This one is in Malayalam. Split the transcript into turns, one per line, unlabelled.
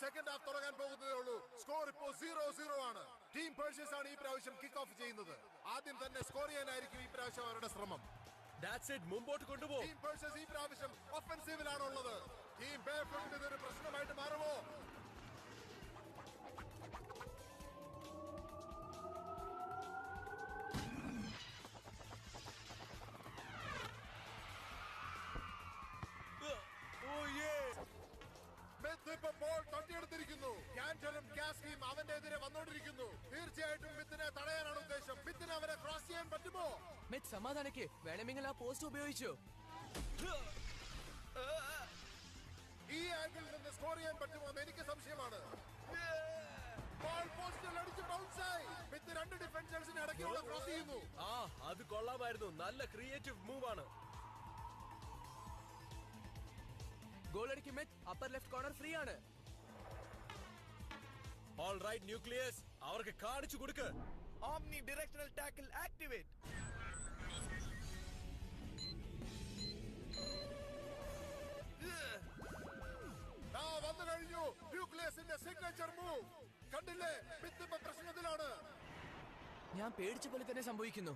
സെക്കൻഡ് ഹാഫ് തുടങ്ങാൻ പോകുന്നതേ ഉള്ളൂ. സ്കോർ ഇപ്പോൾ 0-0 ആണ്. ടീം പേഴ്സേഴ്സ് ആണ് ഈ പ്രാവശ്യം കിക്ക് ഓഫ് ചെയ്യുന്നത്. ആദ്യം തന്നെ സ്കോർ ചെയ്യാനായിരിക്കും ഈ പ്രാവശ്യം അവരുടെ ശ്രമം.
മുമ്പോട്ട് കൊണ്ടുപോകും.
ടീം പേഴ്സേഴ്സ് ഈ പ്രാവശ്യം ഒഫൻസീവിലാണുള്ളത്. ടീം ബേ ഫ്രണ്ട് ഇതൊരു പ്രശ്നമായിട്ട് മാറുമോ? ബോൾ തട്ടിയെടുത്തിരിക്കുന്നു. ക്യാൻറ്ററും കാസ്കിയും അവന്റെ എതിരെ വന്നോണ്ടിരിക്കുന്നു. തീർച്ചയായിട്ടും മിത്തിനെ തടയാനാണ് ഉദ്ദേശം. മിത്തിന് അവരെ ക്രോസ് ചെയ്യാൻ പറ്റുമോ?
മിത്ത് സമാധാനിക്ക്. വേണമെങ്കിൽ ആ പോസ്റ്റ് ഉപയോഗിച്ചു.
ഈ ആംഗിളിൽ നിന്ന് സ്കോർ ചെയ്യാൻ പറ്റുമോ എന്ന് എനിക്ക് സംശയമാണ്. ബോൾ പോസ്റ്റിൽ അടിച്ച് ബൗൺസായി. മിത്ത് രണ്ട് ഡിഫൻസേഴ്സിനെ ഇടയ്ക്കുള്ള ക്രോസ് ചെയ്യുന്നു.
അത് കൊള്ളാമായിരുന്നു. നല്ല ക്രിയേറ്റീവ് മൂവ് ആണ്.
ഗോളടിക്ക് Myth. Upper left corner free ആണ്.
ഓൾ റൈറ്റ് ന്യൂക്ലിയസ്, അവർക്ക് കാണിച്ചു കൊടുക്ക്.
Omni directional tackle activate.
വന്നു കഴിഞ്ഞു. ന്യൂക്ലിയസിന്റെ സിഗ്നേച്ചർ മൂവ് കണ്ടില്ലേ? മിത്ത് പ്രശ്നത്തിലാണ്.
ഞാൻ പേടിച്ച പോലെ തന്നെ സംഭവിക്കുന്നു.